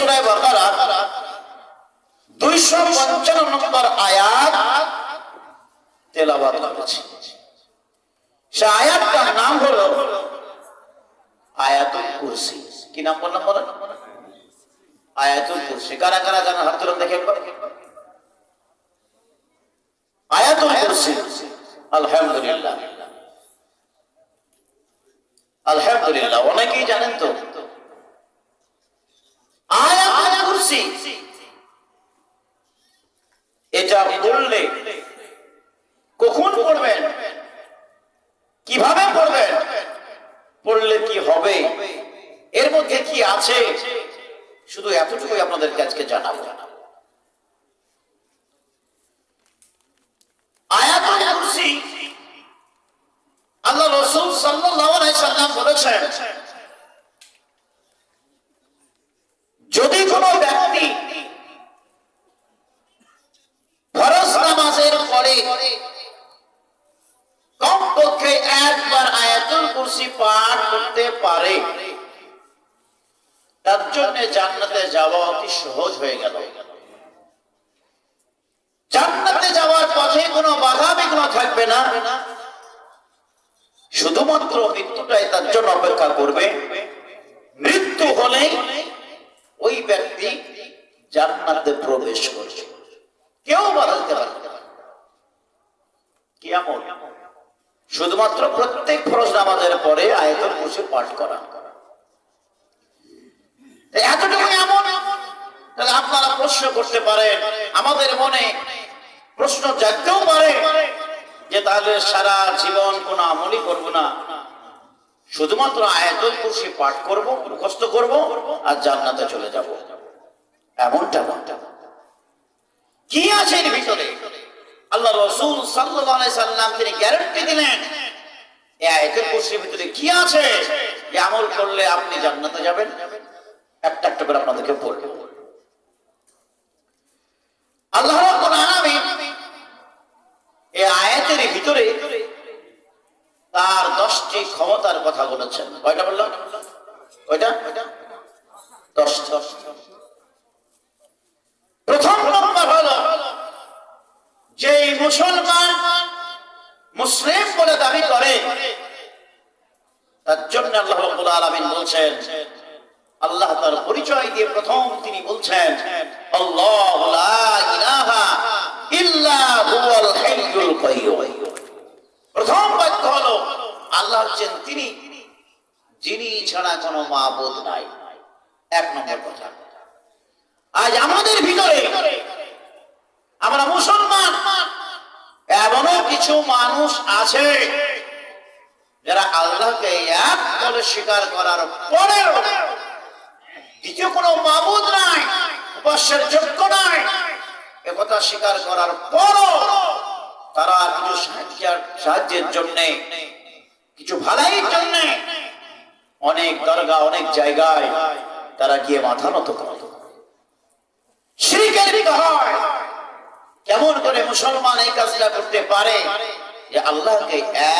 সূরা বাকারা 255 নম্বর আয়াত তেলাওয়াত করেছি। সে আয়াতটার নাম হলো আয়াতুল কুরসি। কি নাম বললাম বলেন? আয়াতুল কুরসি। কারা কারা জানেন হাত তুলে দেখেন। আয়াতুল কুরসি, আলহামদুলিল্লাহ আলহামদুলিল্লাহ, অনেকেই জানেন তো। আয়াতুল কুরসি এটা পড়লে কখন পড়বেন, কিভাবে পড়বেন, পড়লে কি হবে, এর মধ্যে কি আছে, শুধু এতটুকুই আপনাদের কাছে জানাবো। আয়াতুল কুরসি আল্লাহ রাসূল সাল্লাল্লাহু আলাইহি সাল্লাম বলেছেন, যদি কোনো ব্যক্তি ফরজ নামাজের পরে কমপক্ষে একবার আয়াতুল কুরসি পাঠ করতে পারে, তার জন্য জান্নাতে যাওয়া অতি সহজ হয়ে গেল। জান্নাতে যাওয়ার পথে কোনো বাধা বিঘ্ন থাকবে না, শুধুমাত্র মৃত্যুটাই তার জন্য অপেক্ষা করবে। মৃত্যু হলে ওই ব্যক্তি জান্নাতে প্রবেশ করবে, কেউ বাধা দিতে পারবে না। কিয়ামত শুধুমাত্র প্রত্যেক ফরজ নামাজের পরে আয়াতুল কুরসি পাঠ করা, এতটুকু এমন। তাহলে আপনারা প্রশ্ন করতে পারেন, আমাদের মনে প্রশ্ন জাগতেও পারে যে তাহলে সারা জীবন কোন আমলই করব না, শুধুমাত্র আয়াতুল কুরসি পাঠ করব, মুখস্থ করব আর জান্নাতে চলে যাব। এমনটা কি আছে এর ভিতরে? আল্লাহ রাসূল সাল্লাল্লাহু আলাইহি সাল্লাম তিনি গ্যারান্টি দিলেন, এই আয়াতুল কুরসির ভিতরে কি আছে যে আমল করলে আপনি জান্নাতে যাবেন। একটা একটা করে আপনাদেরকে বলবো। আল্লাহ রাব্বুল আলামিন এই আয়াতের ভিতরে তার 10টি ক্ষমতার কথা বলেছেন। কয়টা বললাম? কয়টা? 10টা। প্রথম নম্বর হলো, যে মুসলমান মুসলিম বলে দাবি করে তার জন্য আল্লাহ রাব্বুল আলামিন বলছেন, আল্লাহ তার পরিচয় দিয়ে প্রথম তিনি বলছেন, আল্লাহু লা ইলাহা ইল্লা হুয়াল হাইয়ুল কাইয়্যুম। প্রথম বাক্য হলো আল্লাহ হচ্ছেন তিনি যিনি ছাড়া কোনো মাবুদ নাই। এক নম্বর কথা। আজ আমাদের ভিতরে আমরা মুসলমান, এমনও কিছু মানুষ আছে যারা আল্লাহকে এক বলে স্বীকার করার পরেও দ্বিতীয় কোনো মাবুদ নাই, উপাস্যের যোগ্য নাই, একথা স্বীকার করার পরও তারা কিছু সাহায্যের জন্য, কিছু ভালাইয়ের জন্য অনেক দরগা, অনেক জায়গায় তারা গিয়ে মাথা নত করে। শিরকের হয়। কেমন করে মুসলমান এই কাজটা করতে পারে যে আল্লাহকে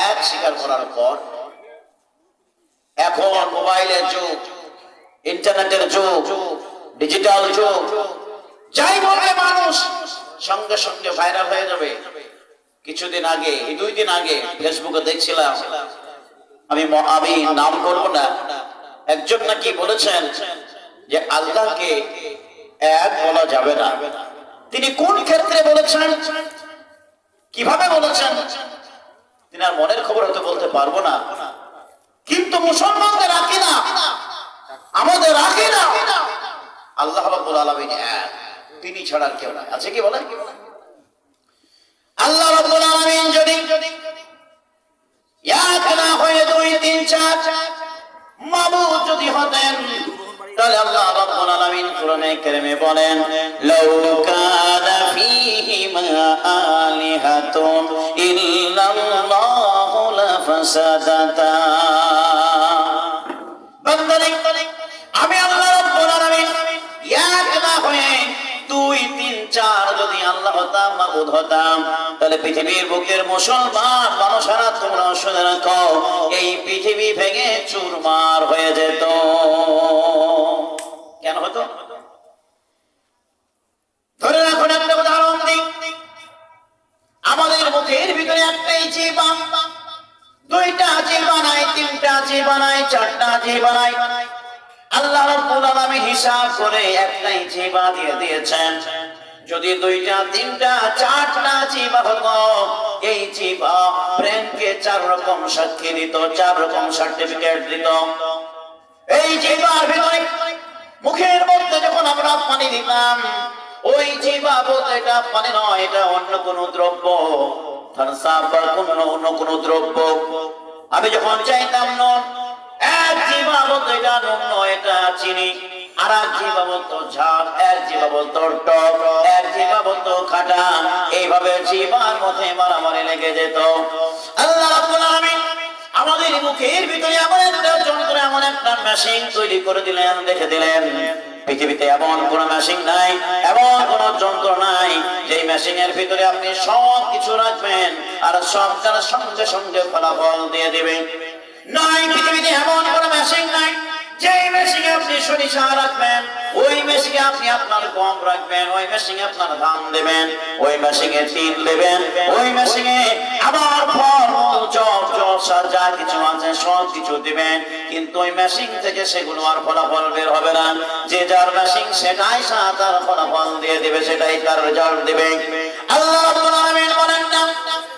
এক স্বীকার করার পর? এখন মোবাইলের যুগ, ইন্টারনেটের যুগ, ডিজিটাল যুগ, যাই বলে মানুষ সঙ্গে সঙ্গে ভাইরাল হয়ে যাবে। কিছুদিন আগে, 2 দিন আগে ফেসবুকে দেখছিলাম, আমি নাম করব না, একজন নাকি বলেছেন যে আল্লাহকে এক বলা যাবে না। তিনি কোন ক্ষেত্রে বলেছেন, কিভাবে বলেছেন, তিনি আর মনের খবর হয়তো বলতে পারবো না, কিন্তু মুসলমানদের আকীদা, আমাদের আকীদা আল্লাহ রাব্বুল আলামিন এক, তিনি ছাড়া কেউ নাই। আছে কি বলেন? আল্লাহ রাব্বুল আলামিন যদি এক না হয়ে 2, 3, 4 মাবুদ যদি হতেন, তাহলে আল্লাহ রাব্বুল আলামিন কোরআনে কারিমে বলেন, লাউ কানা ফীহিমা আলিহাতুন ইল্লাল্লাহু লাফাসাদাতা। বান্দারে, আমি আল্লাহ রাব্বুল আলামিন এক না হয়ে 2, 3, 4 যদি আল্লাহ হতাম, মাবুদ হতাম, তাহলে পৃথিবীর বুকের মুসলমান মানুষেরা তোমরা শুনে রাখো, এই পৃথিবী ভেঙে চুরমার হয়ে যেত। কেন হতো? জিহ্বা নাই, আল্লাহ রাব্বুল আলামিন হিসাব করে একটাই জিহ্বা দিয়ে দিয়েছেন। যদি দুইটা, তিনটা, চারটা জিহ্বা হতো, এই জিহ্বা ব্রেনকে 4 রকম সাক্ষী দিত, 4 রকম সার্টিফিকেট দিত। এই জিহ্বার ভিতরে মুখের মধ্যে যখন আমরা পানি দিতাম, ওই জিহ্বা বলতে এটা পানি নয়, এটা অন্য কোনো দ্রব্য, থানসাপ বা অন্য কোনো দ্রব্য। আমি যখন চাইতাম নুন, এক জিহ্বা বলতো এটা নুন নয়, এটা চিনি। আর এক জিহ্বা বলতো ঝাল, এক জিহ্বা বলতো টক, এক জিহ্বা বলতো খাটা। এইভাবে জিহ্বার মধ্যে মারামারি লেগে যেত। আল্লাহ রাব্বুল আলামিন আমাদের মুখের ভিতরে এমন একটা যন্ত্র, এমন একটা মেশিন তৈরি করে দিলেন, দেখে দিলেন পৃথিবীতে এমন কোন মেশিন নাই, এমন কোন যন্ত্র নাই যে মেশিনের ভিতরে আপনি সব কিছু রাখবেন আর সবটার সঙ্গে সঙ্গে ফলাফল দিয়ে দিবে। নাই, পৃথিবীতে এমন কোন মেশিন নাই যে মেশিনে আপনি সরিষা রাখবেন, ওই মেশিনে আপনি আপনার গম রাখবেন, ওই মেশিনে আপনার ধান দেবেন, ওই মেশিনে তিল দেবেন, ওই মেশিনে আবার ফল যা কিছু আছে সব কিছু দিবেন। কিন্তু ওই মেশিন থেকে সেগুলো আর ফলাফল বের হবে না। যে যার মেশিন সেটাই তার ফলাফল দিয়ে দিবে, সেটাই তার রেজাল্ট দিবে। আল্লাহ রাব্বুল আলামিন বলেন না,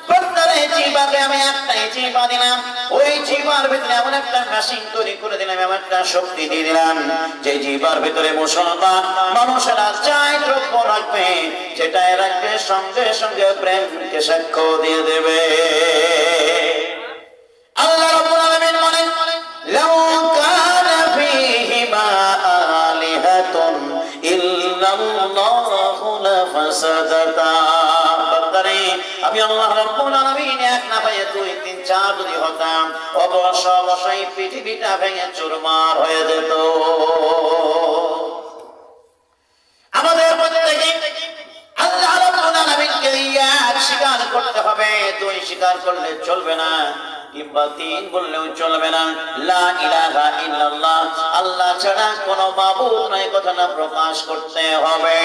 বান্দারে জিহ্বাকে আমি একটাই জিহ্বা দিলাম, ওই জিহ্বার ভিতরে এমন একটা মেশিন তৈরি করে দিলাম, এমন একটা শক্তি দিয়ে দিলাম, যে জিহ্বার ভিতরে মুসলমান মানুষেরা চাই দ্রব্য রাখবে, সেটাই রাখবে, সঙ্গে সঙ্গে প্রেমকে সাক্ষ্য দিয়ে দেবে। আল্লাহ রাব্বুল আলামিন বলেন, লাউ কানা ফীহিমা আলিহাতুন ইল্লাল্লাহু লাফাসাদাতা। বান্দারে আমি আল্লাহ রাব্বুল আলামিন এক না পায়ে 2, 3, 4 যদি হতাম, অবশ্যই পৃথিবীটা ভেঙে চুরমার হয়ে যেত। আমাদের মধ্যে থেকে আল্লাহ রাব্বুল আলামিনকে এক স্বীকার করতে হবে, 2 স্বীকার করলে চলবে না, কিংবা 3 বললেও চলবে না। লা ইলাহা ইল্লাল্লাহ, আল্লাহ ছাড়া কোনো মাবুদ নাই, কথাটা প্রকাশ করতে হবে।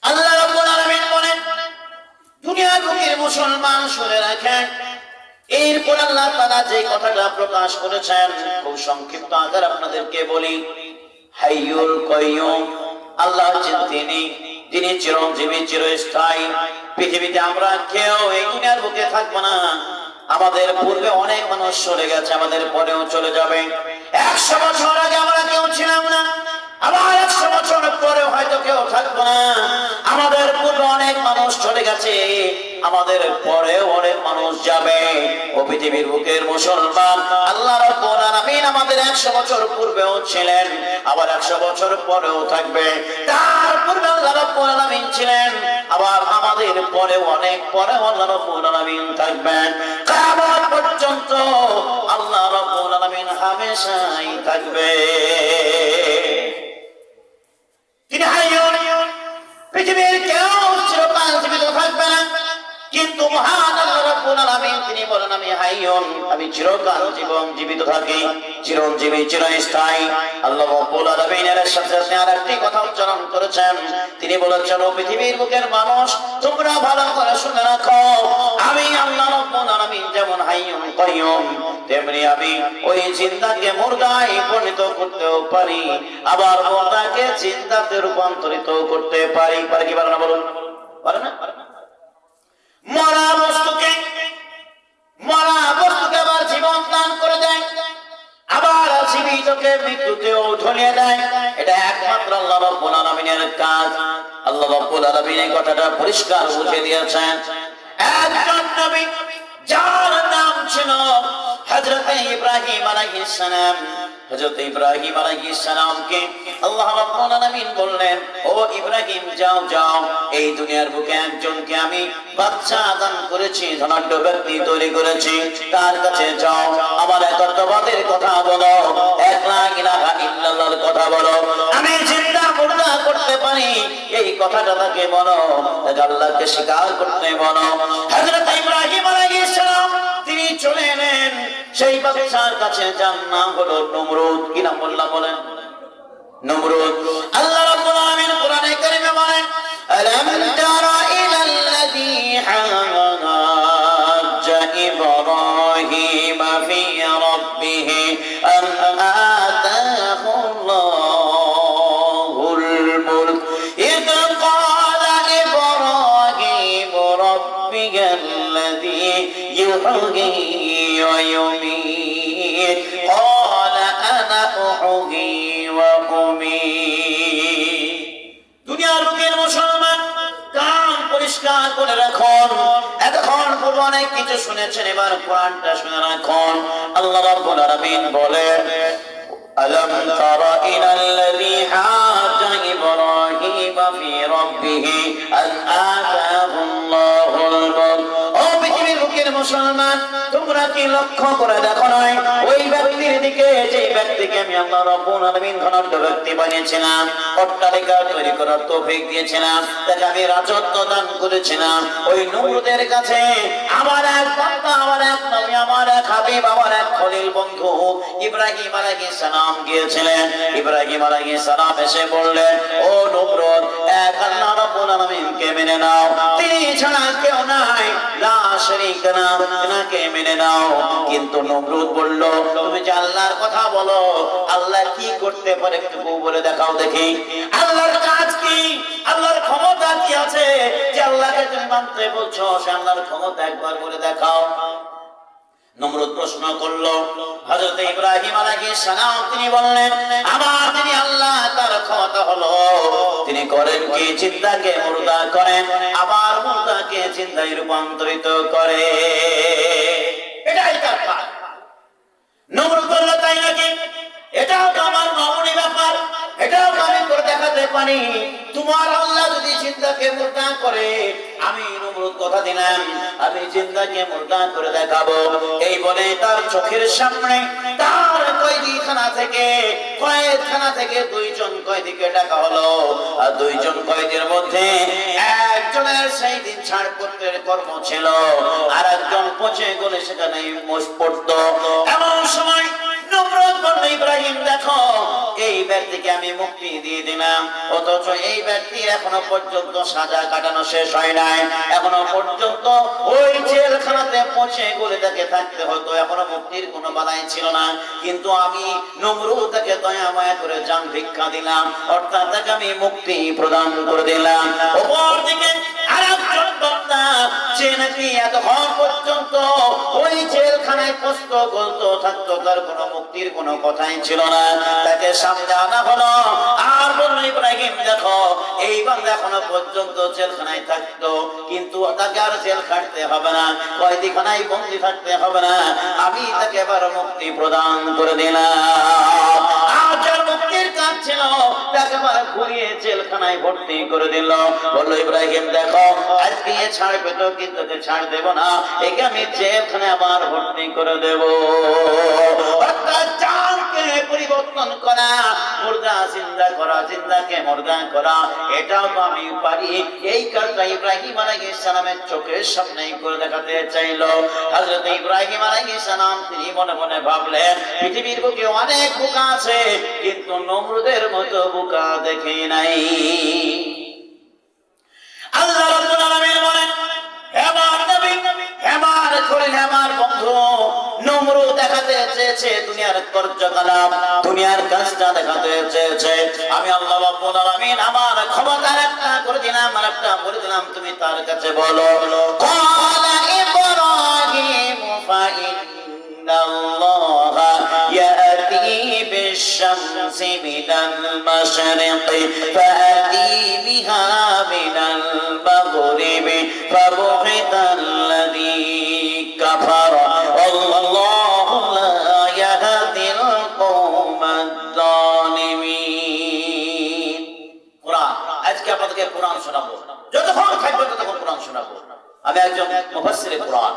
আল্লাহ রাব্বুল আলামিন বলেন, দুনিয়ার বুকের মুসলমান শুনে রাখেন, এরপর আল্লাহ তাআলা যে কথাটা প্রকাশ করেছেন খুব সংক্ষিপ্ত আকারে আপনাদেরকে বলি। হাইয়ুল কাইয়ুম, আল্লাহ হচ্ছেন যিনি চিরঞ্জীবী, চিরস্থায়ী। পৃথিবীতে আমরা কেউ এই দুনিয়ার বুকে থাকবো না। আমাদের পূর্বে অনেক মানুষ চলে গেছে, আমাদের পরেও চলে যাবে। 100 বছর আগে আমরা কেউ ছিলাম না, আবার 100 বছর পরে হয়তো কেউ থাকবো না। আমাদের পূর্বে অনেক মানুষ চলে গেছে, আমাদের পরেও অনেক মানুষ যাবে। ও পৃথিবীর বুকের মুসলমান, আল্লাহ রাব্বুল আলামিন আমাদের 100 বছর পূর্বেও ছিলেন, আবার 100 বছর পরেও থাকবে। তার পূর্বে আল্লাহ রাব্বুল আলামিন ছিলেন, আবার আমাদের পরেও অনেক পরে আল্লাহ রাব্বুল আলামিন থাকবেন। কিয়ামত পর্যন্ত আল্লাহ রাব্বুল আলামিন হামেশাই থাকবে। তিনি হাইয়ুন, পৃথিবীর কেউ চিরকাল জীবিত থাকবে না, কিন্তু মহান আল্লাহ রাব্বুল আলামিন তিনি বলেন, আমি হাইয়ুন, আমি চিরকাল জীবিত থাকি, চিরঞ্জীবী, চিরস্থায়ী। আল্লাহ রাব্বুল আলামিনের সাথে আরেকটি কথা উচ্চারণ করেছেন, তিনি বলেছেন, ও পৃথিবীর বুকের মানুষ, তোমরা ভালো করে শুনে রাখো, আমি আল্লাহ রাব্বুল আলামিন যেমন হাইয়ুন কাইয়ুম, তেমনি আমি ওই জিন্দাকে মুর্দায় পরিণত করতেও পারি, আবার মুর্দাকে জিন্দাতে রূপান্তরিত করতে পারি। পারে কি পারে না বলুন? পারে না? মরা বস্তুকে আবার জীবন দান করে দেয়, আবার জীবিতকে মৃত্যুতেও ঝুলিয়ে দেয়। এটা একমাত্র আল্লাহ রাব্বুল আলামিনের কাজ। আল্লাহ রাব্বুল আলামিন এই কথাটা পরিষ্কার বুঝিয়ে দিয়েছেন। একজন নবী যার নাম ছিল হযরত ইব্রাহিম আলাইহিস সালাম, হযরত ইব্রাহিম আলাইহিস সালামকে আল্লাহ রাব্বুল আলামিন বললেন, ও ইব্রাহিম যাও যাও, এই দুনিয়ার বুকে একজনকে আমি বাদশা দান করেছি, ধনাঢ্য ব্যক্তি তৈরি করেছি, তার কাছে যাও, আমার একাত্মবাদের কথা বলো, এক লা ইলাহা ইল্লাল্লাহর কথা বলো, আমি জিন্দা মুর্দা করতে পারি, এই কথাটা তাকে বলো, তাকে আল্লাহকে স্বীকার করতে বলো। হযরত ইব্রাহিম আলাইহিস সালাম তিনি চলে এলেন সেই বাদশার কাছে, যার নাম হলো নমরুদ। কি নাম বললাম বলেন? নমরুদ। আল্লাহ রাব্বুল আলামিন কোরআনে কারীমে বলেন, আলাম তারা ইলাল্লাযী হাজ্জা ইব্রাহিম ফি يحيي ويميت قال أنا أحيي وأميت দুনিয়ার লোকের মুসলমান কান পরিষ্কার করে রাখুন এতক্ষণ পূর্ব অনেক কিছু শুনেছেন এবার কোরআনটা শুনে রাখুন আল্লাহ রাব্বুল আলামিন বলেন ألم تر إلى الذي حاج إبراهيم في ربه أن آتاه الله الملك ও পৃথিবীর লোকের মুসলমান তোমরা কি লক্ষ্য করে দেখো নাই ওই ব্যক্তির দিকে যে ব্যক্তিকে আমি আল্লাহ রাব্বুল আলামিন ধনাঢ্য ব্যক্তি বানিয়েছিলাম অট্টালিকা তৈরি করার তৌফিক দিয়েছিলাম তাকে আমি রাজত্ব দান করেছিলাম ওই নমরুদের কাছে আমার এক বান্দা আমার এক নবী আমার এক হাবিব আমার এক খলিল বন্ধু ইব্রাহিম আলাইহিস সালাম গিয়েছিলেন ইব্রাহিম আলাইহিস সালাম এসে বললেন ও নমরুদ এক আল্লাহ রাব্বুল আলামিনকে মেনে নাও তিনি ছাড়া কেউ নাই লা শারীকা লাহু তিনাকে মেনে নাও কিন্তু নমরুদ বলল তুমি যে আল্লাহর কথা বলো আল্লাহ কি করতে পারে একটু বলে দেখাও দেখি আল্লাহর কাজ কি আল্লাহর ক্ষমতা কি আছে যে আল্লাহকে তুমি মানতে বলছো সে আল্লাহর ক্ষমতা একবার বলে দেখাও নমরুদ প্রশ্ন করলো হযরত ইব্রাহিম আলাইহিস সালাম তিনি বললেন আমার তিনি আল্লাহ তার ক্ষমতা হলো তিনি করেন কি চিন্তাকে মুর্দা করেন আবার মুর্দাকে চিন্তায় রূপান্তরিত করে এটাই তার কাজ নমরুদ বলল তাই নাকি এটাও তো আমার মামুলি ব্যাপার এটাও আমি করে দেখাতে পারি তোমার আল্লাহ যদি চিন্তাকে মুর্দা করে আমি নমরুদ কথা দিলাম আমি চিন্তাকে মুর্দা করে দেখাবো এই বলে তার চোখের সামনে তার কয়েদখানা থেকে দুইজন কয়েদিকে ডাকা হলো আর দুইজন কয়েদের মধ্যে একজনের সেই দিন ছাড়পত্রের কর্ম ছিল আর একজন পচে গলে সেখানে মোষ পড়তো এমন সময় নমরুদ বলল ইব্রাহিম দেখো এই ব্যক্তিকে আমি মুক্তি দিয়ে দিলাম অথচ এই ব্যক্তি এখনো পর্যন্ত সাজা কাটানো শেষ হয় নাই এখনো পর্যন্ত ওই জেলখানাতে পচে গলে তাকে থাকতে হতো এখনো মুক্তির কোনো বালাই ছিল না কিন্তু আমি নমরুদ তাকে দয়া মায়া করে জান ভিক্ষা দিলাম অর্থাৎ তাকে আমি মুক্তি প্রদান করে দিলাম ওপর দিকে আরেকজন বান্দা যে নাকি এতক্ষণ পর্যন্ত ওই জেলখানায় কষ্ট গলতো থাকতো তার কোনো মুক্তির কোনো কথাই ছিল না তাকে সামনে আনা হলো আর বলল ইব্রাহিম দেখো এই বান্দা এখনো পর্যন্ত জেলখানায় থাকতো কিন্তু তাকে আর জেল কাটতে হবে না কয়েদিখানায় বন্দী থাকতে হবে না আমি তাকে এবার মুক্তি প্রদান করে দিলাম আর যার মুক্তির কাজ ছিল তাকে আবার ঘুরিয়ে জেলখানায় ভর্তি করে দিল বলল ইব্রাহিম দেখো আজকে ছাড় পেতো কিন্তু ছাড় দেব না একে আমি জেলখানায় আবার ভর্তি করে দেব অর্থাৎ জানকে পরিবর্তন করা মুর্দা জিন্দা করা জিন্দাকে মুর্দা করা এটাও তো আমি পারি এই কাজটা ইব্রাহিম আলাইহিস সালামের চোখের সামনেই করে দেখাতে চাইলো হযরত ইব্রাহিম আলাইহিস সালাম তিনি মনে মনে ভাবলেন পৃথিবীর বুকে অনেক বোকা আছে কিন্তু নমরুদের মতো বোকা দেখি নাই আল্লাহ রাব্বুল আলামিন বলেন হে আমার নবী হে আমার খলিল হে আমার বন্ধু নমরুদ দেখাতে চেয়েছে দুনিয়ার কার্যকলাপ দুনিয়ার কাজটা দেখাতে চেয়েছে আমি আল্লাহ রাব্বুল আলামিন আমার ক্ষমতা একটা করে দিলাম আর একটা বলে দিলাম তুমি তার কাছে বলো ক্বালা ইব্রাহিম ফাইন্নাল্লাহা ইয়াতি বিশ-শামসি মিনাল মাশরিকি ফাআতি বিহা মিনাল মাগরিবি ফাবুহিতাল্লাযী কাফারা আল্লাহু লা ইয়াহদিল কওমাদ যালিমিন কুরআন আজকে আপনাদেরকে কুরআন শোনাবো যতক্ষণ থাকবে ততক্ষণ কুরআন শোনাবো আমি একজন মুফাসসিরে কুরআন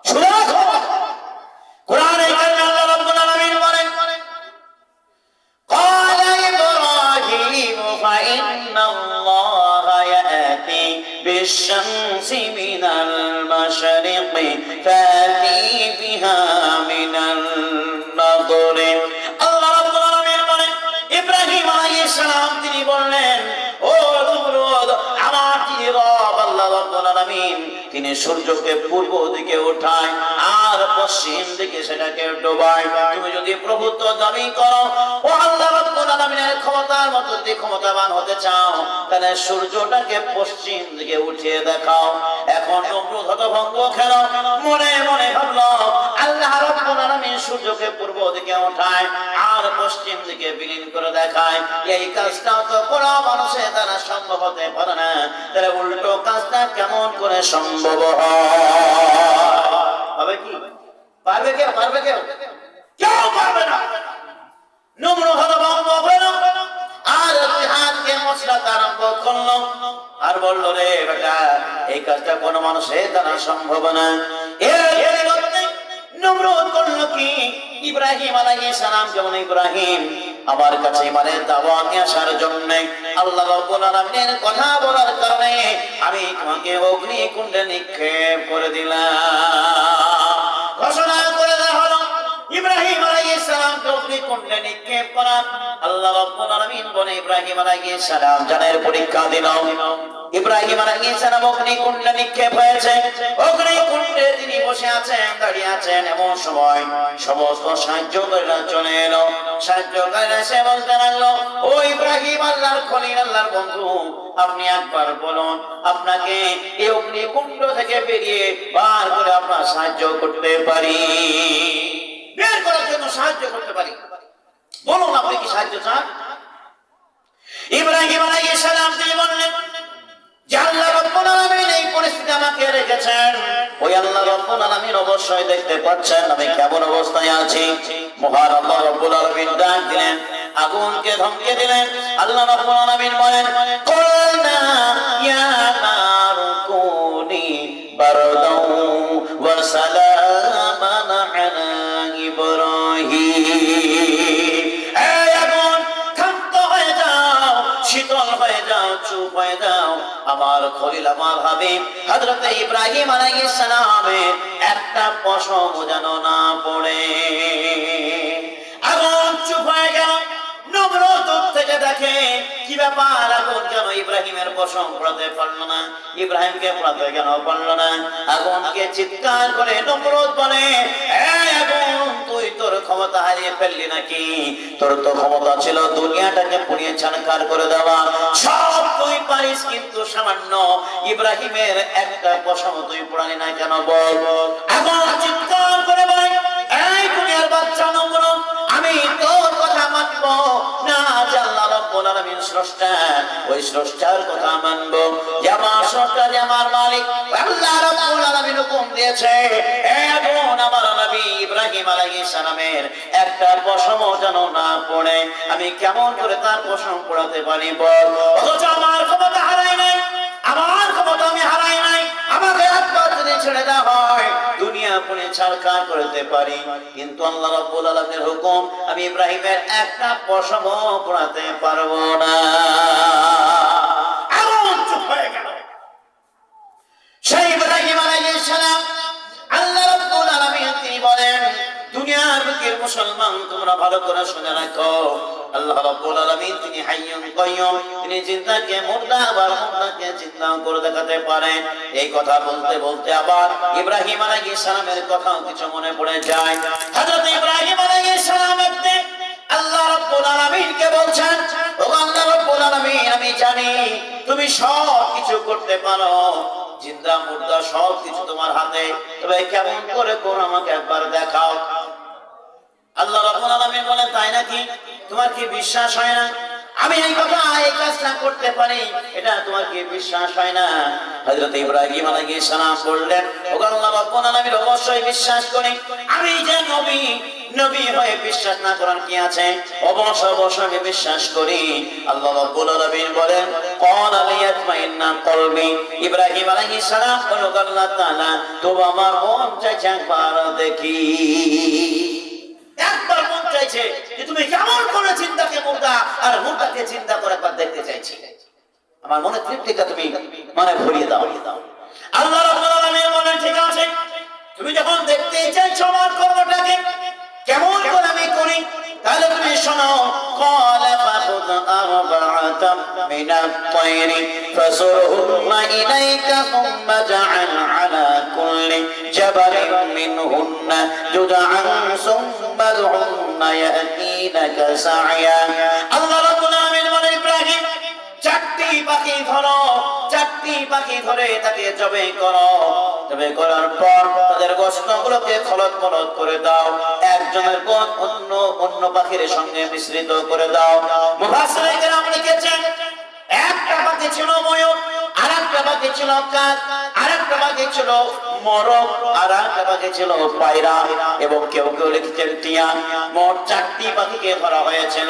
শুনে রাখো কুরআনে কারিমে আল্লাহ রাব্বুল আলামিন বলেন ক্বালা ইব্রাহিম ফাইন্নাল্লাহা ইয়াতি বিশ-শামসি মিনাল মাশরিকি ফাতি বিহা মিনাল মাগরিব আল্লাহ রাব্বুল আলামিন বলেন ইব্রাহিম আলাইহিস সালাম তিনি বললেন ও নমরুদ আমার যিনি রব আল্লাহ রাব্বুল আলামিন তিনি সূর্যকে পূর্ব দিকে ওঠায় আর পশ্চিম দিকে সেটাকে ডোবায় তুমি যদি প্রভুত্ব দাবি করো ও আল্লাহ রাব্বুল আলামিনের ক্ষমতা ফেরাউনের মতো যদি ক্ষমতাবান হতে চাও তাহলে সূর্যটাকে পশ্চিম দিকে উঠিয়ে দেখাও। এখন নমরুদ হতভম্ব খেলো, মনে মনে ভাবলো আল্লাহ রাব্বুল আলামিন সূর্যকে পূর্ব দিকে ওঠায় আর পশ্চিম দিকে বিলীন করে দেখায়, এই কাজটা তো কোনো মানুষের দ্বারা সম্ভব হতে পারে না, তাহলে উল্টো কাজটা কেমন করে সম্ভব হবে? কি পারবে কেউ? পারবে কেউ? কেউ পারবে না। নমরুদ হতভম্ব হলো আর দুই হাতকে মসলাতে আরম্ভ করলো আর বললো, রে বেটা, এই কাজটা কোনো মানুষের দ্বারা সম্ভব না। নমরুদ করলো কি, ইব্রাহিম আলাইহিস সালাম, যেমন ইব্রাহিম আমার কাছে মানে দাওয়াত নিয়ে আসার জন্য আল্লাহ রাব্বুল আলামিনের কথা বলার কারণে আমি তোমাকে অগ্নিকুণ্ডে নিক্ষেপ করে দিলাম। ঘোষণা করে দেওয়া হলো ইব্রাহিম আলাইহিস সালামকে অগ্নিকুণ্ডে নিক্ষেপ করা। আল্লাহ রাব্বুল আলামিন বলে ইব্রাহিম আলাইহিস সালাম জানের পরীক্ষা দিল। ইব্রাহিম আলাইহিস সালাম অগ্নিকুণ্ডে নিক্ষেপ হয়েছে, অগ্নিকুণ্ডে তিনি বসে আছেন, দাঁড়িয়ে আছেন। এমন সময় সমস্ত সাহায্যকারীরা চলে এলো। সাহায্যকারীরা এসে বলতে লাগলো, ও ইব্রাহিম, আল্লাহর খলিল, আল্লাহর বন্ধু, আপনি একবার বলুন আপনাকে এই অগ্নিকুণ্ড থেকে বেরিয়ে বার করে আপনার সাহায্য করতে পারি, বের করার জন্য সাহায্য করতে পারি, বলুন আপনি কি সাহায্য চান? ইব্রাহিম আলাইহিস সালাম তিনি বললেন যে আল্লাহ রাব্বুল আলামিন এই পরিস্থিতি আমাকে রেখেছেন, ওই আল্লাহ রাব্বুল আলামিন অবশ্যই দেখতে পাচ্ছেন আমি কেমন অবস্থায় আছি। মহান আল্লাহ রাব্বুল আলামিন ডাক দিলেন, আগুনকে ধমকে দিলেন। আল্লাহ রাব্বুল আলামিন বলেন, কুলনা ইয়া নারু কুনি বারদাও ওয়া সালামান আলা ইব্রাহিম, এই আগুন শান্ত হয়ে যাও, শীতল হয়ে যাও, চুপ হয়ে যাও। আমার খলিল, আমার হাবিব হযরত ইব্রাহিম আলাইহিস সালামের একটা পশম যেন না পড়ে। আগুন চুপ হয়ে গেল। নমরুদ থেকে দেখে কি ব্যাপার, আগুন কেন ইব্রাহিমের পশম পড়াতে পারলো না, ইব্রাহিমকে পড়াতে কেন পারলো না? আগুনকে চিৎকার করে নমরুদ বলে, এই আগুন, তুই তোর ক্ষমতা হারিয়ে ফেললি নাকি? তোর তো ক্ষমতা ছিল দুনিয়াটাকে পুড়িয়ে ছারখার করে দেওয়া, সব তুই পারিস, কিন্তু সামান্য ইব্রাহিমের একটা পশম তুই পোড়ালি না কেন বল? আগুন চিৎকার করে বলে, এই দুনিয়ার বাচ্চা নমরুদ, আমি তোর কথা মানব না যে আল্লাহ রাব্বুল আলামিন স্রষ্টা, ওই স্রষ্টার কথা মানব, যে আমার স্রষ্টা, যে আমার মালিক আল্লাহ রাব্বুল আলামিন হুকুম দিয়েছে এখন আমার নবী ইব্রাহিম আলাইহিস সালামের একটা পশম যেন না পড়ে। আমি কেমন করে তার পশম পড়াতে পারি বল? অথচ আমার ক্ষমতা হারাই নাই, আমার ক্ষমতা আমি হারাই নাই। আমাকে একবার যদি ছেড়ে দেওয়া হয় দুনিয়া পুড়ে ছারখার করতে পারি, কিন্তু আল্লাহ রাব্বুল আলামিনের হুকুম, আমি ইব্রাহিমের একটা পশম পড়াতে পারবো না। এমন চুপ হয়ে গেল। সেই ইব্রাহিম আলাইহিস সালাম আল্লাহ রাব্বুল আলামিন তিনি বলেন, দুনিয়ার বুকের মুসলমান তোমরা ভালো করে শুনে রাখো, আল্লাহ রাব্বুল আলামিন তিনি হাইয়ুন কাইয়ুম, তিনি জিন্দাকে মুর্দা আবার মুর্দাকে জিন্দা করে দেখাতে পারেন। এই কথা বলতে বলতে আবার ইব্রাহিম আলাইহিস সালামের কথা কিছু মনে পড়ে যায়। হযরত ইব্রাহিম আলাইহিস সালাম একদিন আল্লাহ রাব্বুল আলামিনকে বলছেন, ও আল্লাহ রাব্বুল আলামিন, আমি জানি তুমি সব কিছু করতে পারো, জিন্দা মুর্দা সব কিছু তোমার হাতে, তবে কেমন করে করো আমাকে একবার দেখাও। আল্লাহ রাব্বুল আলামিন বলেন, তাই নাকি? তোমার কি বিশ্বাস হয় না আমি এই কথা এই কাজটা করতে পারি? এটা তোমার কি বিশ্বাস হয় না? হযরত ইব্রাহিম আলাইহিস সালাম বললেন, ও আল্লাহ রাব্বুল আলামিন, অবশ্যই বিশ্বাস করি। আমি যে নবী, নবী হয়ে বিশ্বাস না করার কি আছে? অবশ্যই অবশ্যই আমি বিশ্বাস করি। আল্লাহ রাব্বুল আলামিন বলেন, ক্বালা লিয়াতমাইন্না কলবি, ইব্রাহিম আলাইহিস সালাম বলল, আল্লাহ তাআলা তো আমার মন চাইছে একবার দেখি, একবার মন চাইছে যে তুমি কেমন করে চিন্তাকে মুর্দা আর মুর্দাকে চিন্তা করে একবার দেখতে চাইছি, আমার মনে তৃপ্তিটা তুমি মানে ভরিয়ে দাও। আল্লাহ রাব্বুল আলামিন বলেন, ঠিক আছে, তুমি যখন দেখতে চাইছো আমার কর্মটাকে কেমন করে আমি করি, তাহলে তুমি শোনো। ক্বালা ফাখুয আরবা'আতাম মিনাত তায়রি ফাসুরহুন্না ইলাইকা সুম্মা জা'আল আলা কুল্লি জাবালিন মিনহুন্না জুদআন সুম্মা দু'উন্না ইয়াতীনাকা সা'য়া। আল্লাহ রাব্বুল আলামিন পাখি ধরে তাকে জবে করো, জবে করার পর তাদের গোশতগুলোকে খলত খলত করে দাও, একজনের গোশত অন্য পাখির সঙ্গে মিশ্রিত করে দাও। মুফাসসিরিনে কেরাম লিখেছেন একটা পাখি ছিল ময়ূর, আরেকটা পাখি ছিল কাক, আরেকটা পাখি ছিল মোরগ, আরেকটা পাখি ছিল পায়রা, এবং কেউ কেউ লিখেছেন টিয়া। মোট 4টি পাখিকে ধরা হয়েছিল।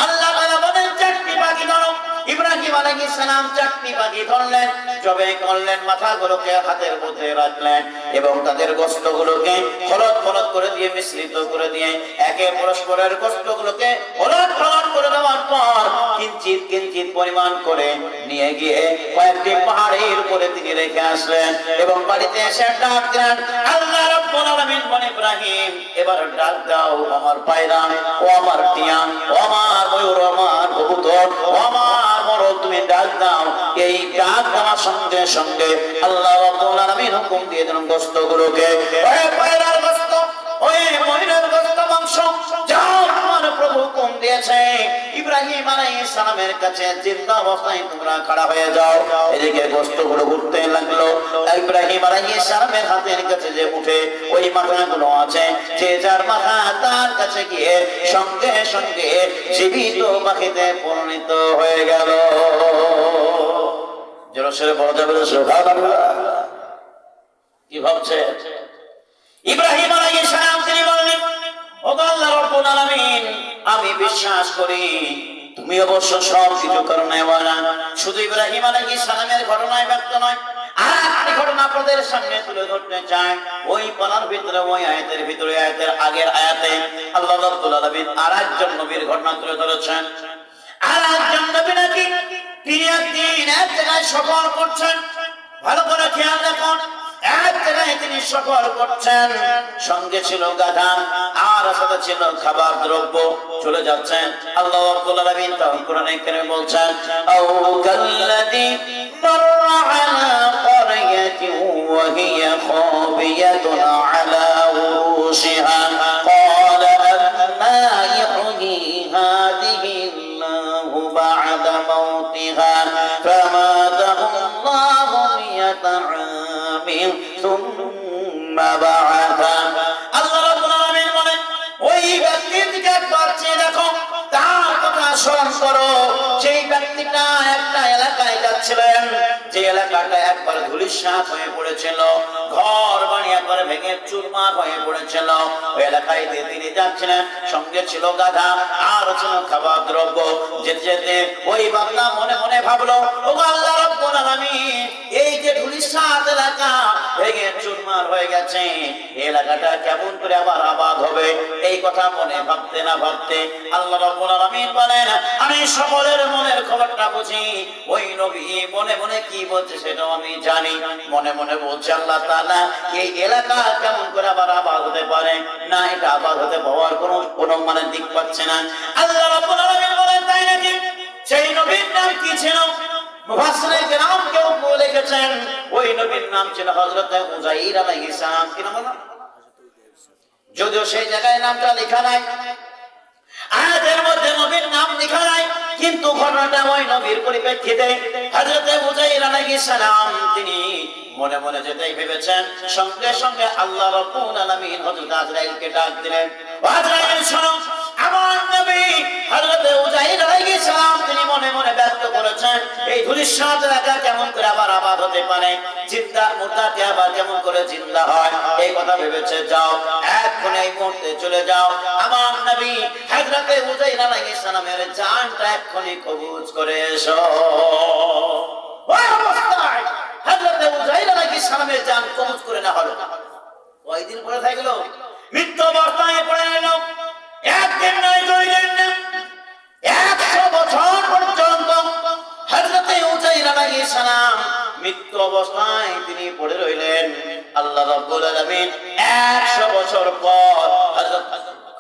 আল্লাহ তাআলা বলেন 4টি পাখি ধরো। ইব্রাহিম আলাইহিস সালাম 4টি পাখি ধরলেন, জবে করলেন, মাথাগুলোকে হাতের মধ্যে রাখলেন এবং তাদের গোশতগুলোকে খলত খলত করে দিয়ে মিশ্রিত করে দিয়ে একে পরস্পরের গোশতগুলোকে খলত খলত করে দেওয়ার পর কিঞ্চিত কিঞ্চিত পরিমাণ করে নিয়ে গিয়ে কয়েকটি পাহাড়ের উপরে তিনি রেখে আসলেন এবং বাড়িতে এসে ডাক দিলেন, আল্লাহ রাব্বুল আলামিন বলেন, ইব্রাহিম এবার ডাক দাও আমার পায়রা, ও আমার টিয়া, ও আমার ময়ূর, ও আমার কবুতর, ও আমার মোরগ, তুমি ডাক দাও। এই ডাক দেওয়ার সঙ্গে সঙ্গে আল্লাহ রাব্বুল আলামিন হুকুম দিয়ে দিলেন গোশতগুলোকে, ওই পায়রার গোশত, ওই ময়ূরের গোশত, মাংস যাও, আমার প্রভু হুকুম দিয়েছে ইব্রাহিম আলাইহিস সালামের কাছে জিন্দা অবস্থায় তোমরা খাড়া হয়ে যাও। এদিকে গোশতগুলো ঘুরতে লাগলো। ইব্রাহিম আলাইহিস সালামের হাতের কাছে যে উঠে ওই মাথাগুলো আছে, যে যার মাথা তার কাছে গিয়ে সঙ্গে সঙ্গে জীবিত পাখিতে পরিণত হয়ে গেল। জোরে বলা যাবে সুবহানাল্লাহ। কি ভাবছে ইব্রাহিম আলাইহিস সালাম? তিনি বললেন, ও আল্লাহ রাব্বুল আলামিন, আমি বিশ্বাস করি তুমি অবশ্য সব কিছু করো না। শুধু ইব্রাহিম আলাইহিস সালামের ঘটনায় ব্যক্ত নয়, আরেকটি ঘটনা আপনাদের সামনে তুলে ধরতে চাই। ওই পানার ভিতরে, ওই আয়াতের ভিতরে, আয়াতের আগের আয়াতে আল্লাহ রাব্বুল আলামিন আরেকজন নবীর ঘটনা তুলে ধরেছেন। আরেকজন নবী নাকি তিনি একদিন এক জায়গায় সফর করছেন। ভালো করে খেয়াল রাখুন, এক জায়গায় তিনি সফর করছেন, সঙ্গে ছিল গাধা আর সাথে ছিল খাবার দ্রব্য, চলে যাচ্ছেন। আল্লাহ রাব্বুল আলামিন তখন কোরআনে কারীমে বলছেন, আও কাল্লাযী মাররা আলা ক্বরয়াতিন ওয়া হিয়া খাবিয়াতুন আলা উরুশিহা ক্বালা আম্মা ইউহয়ী হাযিহি আল্লাহু বা'দা মাউতিহা ফামাতাহু আল্লাহু মিয়াতা আমিন সুম্মা বা'আথা। আল্লাহ রাব্বুল আলামিন বলেন, ওই ব্যক্তির দিকে একবার চেয়ে দেখো, তার কথা স্মরণ করো। সেই ব্যক্তিটা একটা এলাকায় যাচ্ছিলেন, যে এলাকাটা একবার ধূলিসাৎ হয়ে পড়েছিল, ঘর বাড়ি একবার ভেঙে চুরমার হয়ে পড়েছিল। ওই এলাকায় দিয়ে তিনি যাচ্ছিলেন, সঙ্গে ছিল গাধা আর ছিল খাবার দ্রব্য। যেতে যেতে ওই বান্দা মনে মনে ভাবলো, ও আল্লাহ রাব্বুল আলামিন, এই যে ধূলিসাৎ এলাকা ভেঙে চুরমার হয়ে গেছে, এই এলাকাটা কেমন করে আবার আবাদ হবে? এই কথা মনে ভাবতে না ভাবতে আল্লাহ রাব্বুল আলামিন বলেন, আমি সকলের মনের খবরটা বুঝি। ওই নবী মনে মনে কি বলছে সেটাও আমি জানি। মনে মনে বলছে, আল্লাহ তাআলা এই এলাকা কেমন করে আবার আবাদ হতে পারে? না, এটা আবাদ হতে পাওয়ার কোনো মানে দিক পাচ্ছে না। আল্লাহ রাব্বুল আলামিন বলেন, তাই নাকি? সেই নবীর নাম কি ছিল? মুফাসসিরিনে কেরাম কেউ লিখেছেন ওই নবীর নাম ছিল হযরত উযাইর আলাইহিস সালাম। কি নাম বলা? যদিও সেই জায়গায় নামটা লেখা নাই, আয়াতের মধ্যে নবীর নাম লেখা নাই, কিন্তু ঘটনাটা ওই নবীর পরিপ্রেক্ষিতে হযরত উযাইর আলাইহিস সালাম তিনি মনে মনে যেটাই ভেবেছেন, সঙ্গে সঙ্গে আল্লাহ রাব্বুল আলামিন হযরত আজরাইলকে ডাক দিলেন, আজরাইল শোনো, আমার নবী হযরত উযাইর আলাইহিস সালাম তিনি মনে মনে ব্যক্ত করেছেন এই ধূলিসাৎ এলাকা কেমন করে আবার আবাদ হতে পারে, জিন্দা মুর্দাকে আবার কেমন করে জিন্দা হয়, এই কথা ভেবেছে। যাও এখন এই মুহূর্তে চলে যাও, আমার নবী হযরত উযাইর আলাইহিস সালামের জানটা এখনি কবজ করে এসো। ওই অবস্থায় হযরত উযাইর আলাইহিস সালামের জান কবজ করে না হলো, কয়দিন পরে থাকল? মৃত্যু অবস্থায় পড়ে গেল। একদিন নয়, 2 দিন না, 100 বছর পর্যন্ত হযরত উযাইর আলাইহিস সালাম মৃত্যু অবস্থায় তিনি পড়ে রইলেন। আল্লাহ রাব্বুল আলামিন 100 বছর পর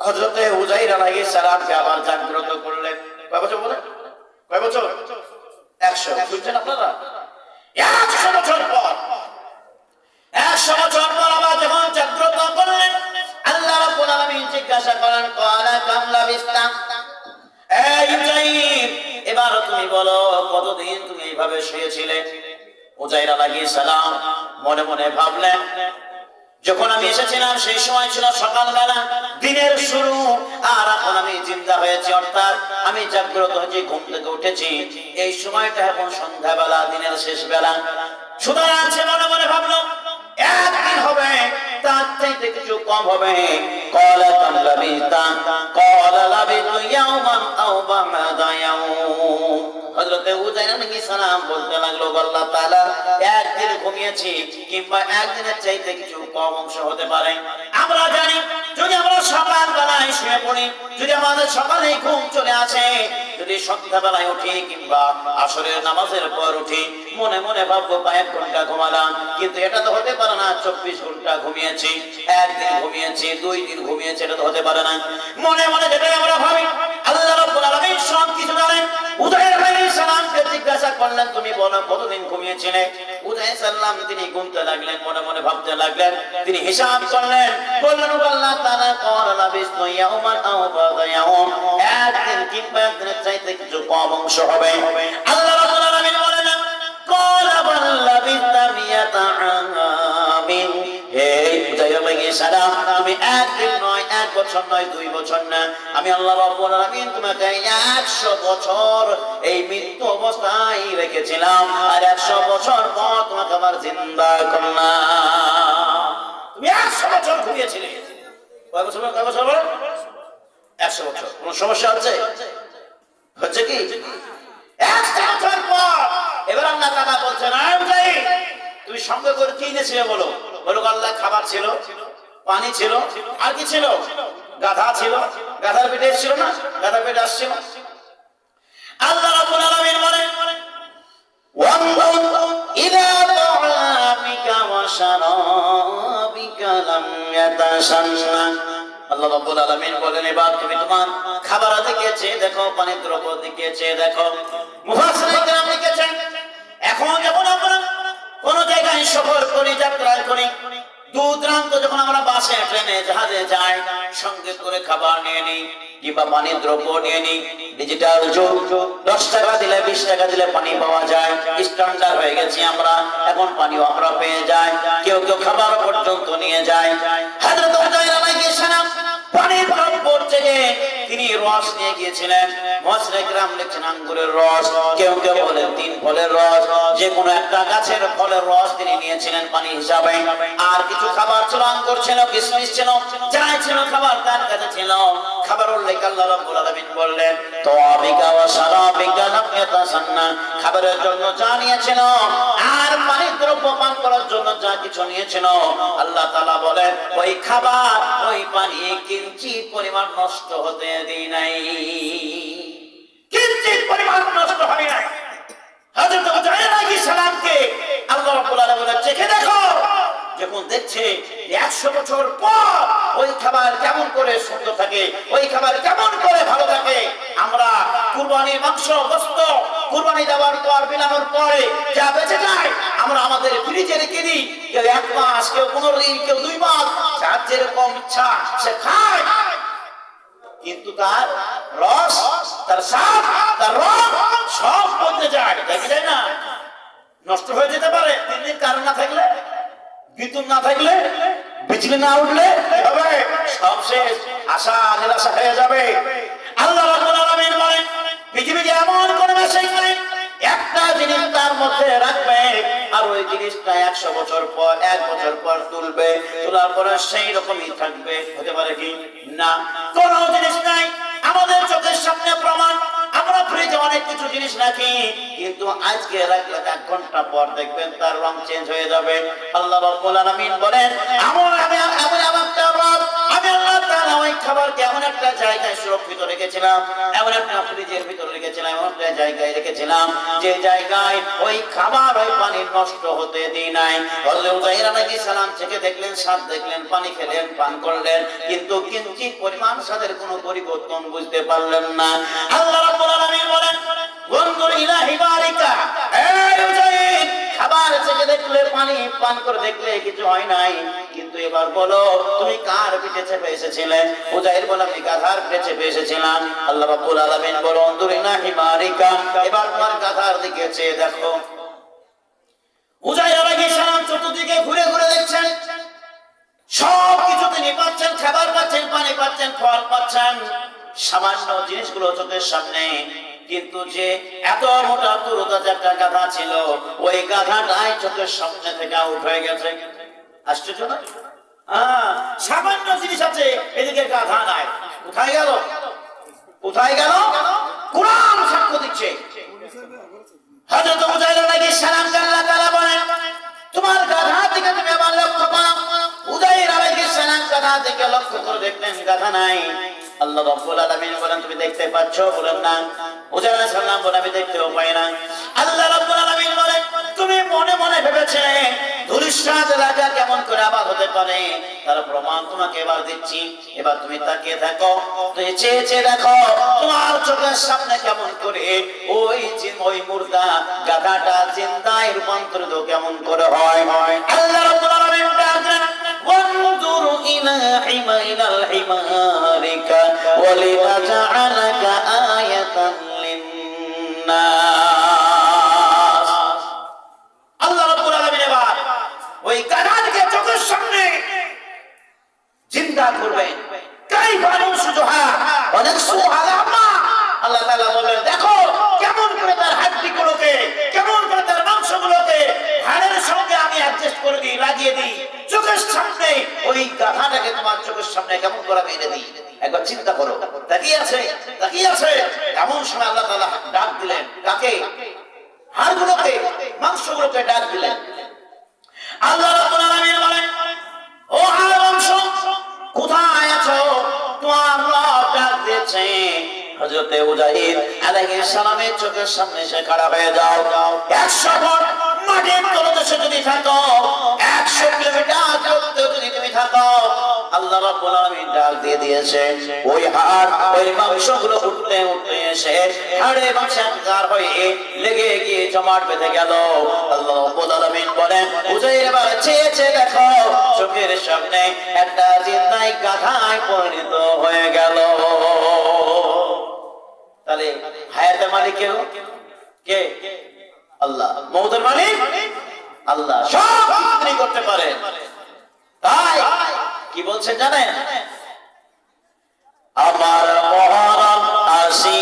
হযরত উযাইর আলাইহিস সালামকে আবার জাগ্রত করলেন। কয় বছর বলে? কয় বছর? 100। বুঝছেন আপনারা? 100 বছর পর, 100 বছর পর আবার যখন জাগ্রত করলেন, আল্লাহ রাব্বুল আলামিন জিজ্ঞাসা করেন, ক্বালা কাম লাবিস্তা, এই উযাইর, এবার তুমি বলো কতদিন তুমি এইভাবে শুয়েছিলে? উজাইর আলাইহিস সালাম মনে মনে ভাবলেন, যখন আমি এসেছিলাম সেই সময় ছিল সকালবেলা, দিনের শুরু, আর এখন আমি জিন্দা হয়েছি, অর্থাৎ আমি জাগ্রত হয়েছি, ঘুম থেকে উঠেছি, এই সময়টা এখন সন্ধ্যাবেলা, দিনের শেষ বেলা। সুতরাং সে মনে মনে ভাবলো একদিন হবে, তার চাইতে কিছু কম হবে। قال كم لبثت قال لبثت يوما أو بعض يوم। হযরত উজাইর আলাইহিস সালাম বলতে লাগলো, আল্লাহ তাআলা একদিন ঘুমিয়েছি, কিংবা একদিনের চাইতে কিছু কম অংশ হতে পারে। আমরা জানি যদি আমরা সকালবেলায় শুয়ে পড়ি, যদি আমাদের সকালে ঘুম চলে আসে, যদি সন্ধ্যাবেলায় উঠি কিংবা আসরের নামাজের পর উঠি, মনে মনে ভাববো 1 ঘন্টা ঘুমালাম, কিন্তু এটা তো হতে পারে না। 24 ঘন্টা ঘুমিয়েছি, একদিন ঘুমিয়েছি, 2 দিন ঘুমিয়েছি, এটা তো হতে পারে না। মনে মনে যেটা আমরা ভাবি, আল্লাহ রাব্বুল আলামিন সব কিছু জানেন। উজাইর আলাইহিস সালামকে জিজ্ঞাসা করলেন, তুমি বলো কতদিন ঘুমিয়েছিলে? উজাইর সালাম তিনি গুনতে লাগলেন, মনে মনে ভাবতে লাগলেন, তিনি হিসাব করলেন, বললেন আল্লাহ তাআলা ক্বালা লাবিসতু ইয়াওমান আও বা'দা ইয়াওম, একদিন কিংবা একদিনের চাইতে কিছু কম অংশ হবে। আল্লাহ রাব্বুল আলামিন বলেন, ক্বালা বাল লাবিসতা মিয়াতা আমিন। হে উজাইর আলাইহিস সালাম, তুমি একদিন নয়, 1 বছর নয়, 2 বছর না, আমি আল্লাহ রাব্বুল আলামিন তোমাকে 100 বছর এই মৃত্যু অবস্থায় রেখেছিলাম, আর 100 বছর পর তোমাকে আবার জিন্দা করলাম। তুমি 100 বছর ঘুমিয়েছিলে। কয় বছর? কয় বছর? 100 বছর। কোনো সমস্যা হচ্ছে? হচ্ছে কি? 100 বছর পর এবার আল্লাহ তাআলা বলছেন, আয় উজাইর, তুমি সঙ্গে করে কি এনেছিলে বলো? বলো আল্লাহ, খাবার ছিল, পানি ছিল, আর কি ছিল? গাধা ছিল। গাধার পেটে ছিল না? গাধার পেটে আসছিল। আল্লাহ রাব্বুল আলামিন বলেন, ওয়ানজুর ইলা তাআমিকা ওয়া শারাবিকা লাম ইয়াতাসান্না। আল্লাহ রাব্বুল আলামিন বলেন, এবার তুমি তোমার খাবার দিকে চেয়ে দেখো, পানির দ্রব্য দিকে চেয়ে দেখো। মুফাসসিরিন কেরাম লিখেছেন, এখন যখন আমরা কোন জায়গায় সফর করি, যাত্রা করি, দূর দূরান্ত যখন আমরা বাসে, ট্রেনে, জাহাজে যাই, সঙ্গে করে খাবার নিয়ে নিই কিংবা পানির দ্রব্য নিয়ে নিই। ডিজিটাল যুগ, 10 টাকা দিলে 20 টাকা দিলে পানি পাওয়া যায়, স্ট্যান্ডার্ড হয়ে গেছি আমরা, এখন পানিও আমরা পেয়ে যাই, কেউ কেউ খাবার পর্যন্ত নিয়ে যায়। হযরত উজাইর আলাইহিস সালাম পানির দ্রব্য থেকে তিনি রস নিয়ে গিয়েছিলেন। মুফাসসিরিন কেরাম লিখছেন আঙ্গুরের রস, কেউ কেউ বলেন 3 ফলের রস, যে কোনো একটা গাছের ফলের রস তিনি নিয়েছিলেন পানি হিসাবে। আর কিছু খাবার ছিল, আঙ্গুর ছিল, কিশমিশ ছিল, যাই ছিল খাবার তার কাছে ছিল। খাবার উল্লেখ আল্লাহ রাব্বুল আলামিন বললেন, তাআমিকা ওয়া শারাবিকা লাম ইয়াতাসান্না, খাবারের জন্য যা নিয়েছিল আর পানির দ্রব্য পান করার জন্য যা কিছু নিয়েছিল, আল্লাহ তাআলা বলেন ওই খাবার ওই পানি কিঞ্চিত পরিমাণ নষ্ট হতে দেই নাই, কিঞ্চিত পরিমাণ নষ্ট হয় নাই। হযরত উজাইর আলাইহিস সালামকে আল্লাহ রাব্বুল আলামিন বলেন, চেখে দেখো। যখন দেখছে 100 বছর পর ওই খাবার কেমন করে সুন্দর থাকে, ওই খাবার কেমন করে ভালো থাকে। আমরা কুরবানির মাংস, গোশত কুরবানি দেওয়ার পর, বিলানোর পরে যা বেঁচে যায়, আমরা আমাদের ফ্রিজে রেখে দিই, কেউ 1 মাস, কেউ 15 দিন, কেউ 2 মাস, যার যেরকম ইচ্ছা সে খায়। কিন্তু তার রস, তার স্বাদ, তার রং সব বদলে যায়, দেখে যায় না, নষ্ট হয়ে যেতে পারে। 3 দিন কারণ না থাকলে, বিদ্যুৎ না থাকলে, বিজলি না উঠলে হবে সব শেষ, আশা নিরাশা হয়ে যাবে। আল্লাহ রাব্বুল আলামিন বলেন, পৃথিবীতে এমন কোন মেশিন নেই একটা জিনিস তার মধ্যে রাখবে আর ওই জিনিসটা 100 বছর পর, 1 বছর পর তুলবে, তোলার পরে সেই রকমই থাকবে। হতে পারে কি? না, কোন জিনিস নাই। আমাদের চোখের সামনে প্রমাণ, আমরা ফ্রিজে অনেক কিছু জিনিস রাখি, কিন্তু আজকে রাখলে 1 ঘন্টা পর দেখবেন তার রং চেঞ্জ হয়ে যাবে। আল্লাহ রাব্বুল আলামিন বলেন, আমি আল্লাহ তাআলা ওই খাবারকে এমন একটা জায়গায় সুরক্ষিত রেখেছিলাম, এমন একটা ফ্রিজের ভিতরে রেখেছিলাম, এমন একটা জায়গায় রেখেছিলাম যে জায়গায় ওই খাবার, ওই পানি নষ্ট হতে দিই নাই। হযরত উজাইর আলাইহিস সালাম থেকে দেখলেন, স্বাদ দেখলেন, পানি খেলেন, পান করলেন, কিন্তু কিঞ্চিত পরিমাণ স্বাদের কোনো পরিবর্তন বুঝতে পারলেন না। আল্লাহ রাব্বুল আলামিন বলেন, ওয়ানজুর ইলা হিবারিকা, এই উজাইর, খাবার থেকে দেখলে, পানি পান করে দেখলে কিছু হয় নাই, কিন্তু এবার বলো তুমি কার পিঠে চেপে এসেছিলে? উজাইর বলে, আমি গাধার পিঠে চেপে এসেছিলাম। আল্লাহ রাব্বুল আলামিন বলেন, ওয়ানজুর ইলা হিবারিকা, এবার তোমার গাধার দিকে চেয়ে দেখো। উজাইর আলাইহিস সালাম চতুর্দিকে ঘুরে ঘুরে দেখছেন, সব কিছু তিনি পাচ্ছেন, খাবার পাচ্ছেন, পানি পাচ্ছেন, ফল পাচ্ছেন, সামান্য জিনিসগুলো চোখের সামনে। কিন্তু যে এত মোটা তুরুতাজা একটা গাধা ছিল, ওই গাধাটাই চোখের সামনে থেকে আউট হয়ে গেছে। আশ্চর্য না? সামান্য জিনিস আছে, এদিকে গাধা নাই। কোথায় গেল? কোথায় গেল? কুরআন সাক্ষ্য দিচ্ছে। হযরত উজাইর আলাইহিস সালাম আল্লাহ তাআলা বলেন, তোমার গাধা থেকে তুমি আমার লক্ষ্য করো। উজাইর আলাইহিস সালাম গাধা থেকে লক্ষ্য করে দেখলেন গাধা নাই। আল্লাহ রাব্বুল আলামিন বলেন, তুমি দেখতে পাচ্ছ? বলেন না। উজাইর আলাইহিস সালাম বলেন, আমি দেখতেও পাই না। আল্লাহ রাব্বুল আলামিন বলেন, তুমি মনে মনে ভেবেছিলে ধুলিসাৎ এলাকা কেমন করে আবাদ হতে পারে, তার প্রমাণ তোমাকে এবার দিচ্ছি। এবার তুমি তাকিয়ে থাকো, তুমি চেয়ে চেয়ে দেখো তোমার চোখের সামনে কেমন করে ওই মুর্দা গাধাটা জিন্দায় রূপান্তরিত কেমন করে হয়। আল্লাহ রাব্বুল আলামিন ডাকলেন, ওয়ানজুর ইলা হিমাইনাল হিমারিকা ওয়ালিনাজআলাকা আয়াতান লিন্নাস। আল্লাহ রাব্বুল আলামিন এবার ওই গাধাকে চোখের সামনে জিন্দা করবেন। কাইফা নুসুহা ওয়া নাকসুহা লাহমা। আল্লাহ তাআলা বলেন, দেখো কেমন করে তার হাড্ডিগুলোকে, কেমন করে তার মাংসগুলোকে হাড়ের সঙ্গে আমি অ্যাডজাস্ট করে দিই, লাগিয়ে দিই চোখের সামনে। ওই গাধাটাকে তোমার চোখের সামনে কেমন করে এনে দিই, একবার চিন্তা করো। তাকিয়ে আছে, তাকিয়ে আছে। এমন সময় আল্লাহ তাআলা ডাক দিলেন, কাকে? হাড়গুলোকে, মাংসগুলোকে ডাক দিলেন। আল্লাহ রাব্বুল আলামিন বলেন, ও হাড় মাংস, কোথায় আছো? তোমার রব ডাক দিয়েছে। হযরতে উজাইর আলাইহিস সালামের চোখের সামনে এসে খাড়া হয়ে যাও। 100 ফুট মাটির তলদেশে যদি থাকো, 100 কিলোমিটার চলতে যদি তুমি থাকো, আল্লাহ রাব্বুল আলামিন ডাক দিয়ে দিয়েছে। ওই হাড়, ওই মাংসগুলো উঠতে উঠতে এসে হাড়ে মাংসে আকার হয়ে লেগে গিয়ে জমাট বেঁধে গেল। আল্লাহ রাব্বুল আলামিন বলেন, উজাইর এবার চেয়ে চেয়ে দেখো, চোখের সামনে একটা জিন্দাই গাধায় পরিণত হয়ে গেল। তাহলে হায়াতের মালিক কে? আল্লাহ। মওতের মালিক আল্লাহ। সব তিনি করতে পারেন। তাই কি বলছেন জানেন? আমার মহারাম আসি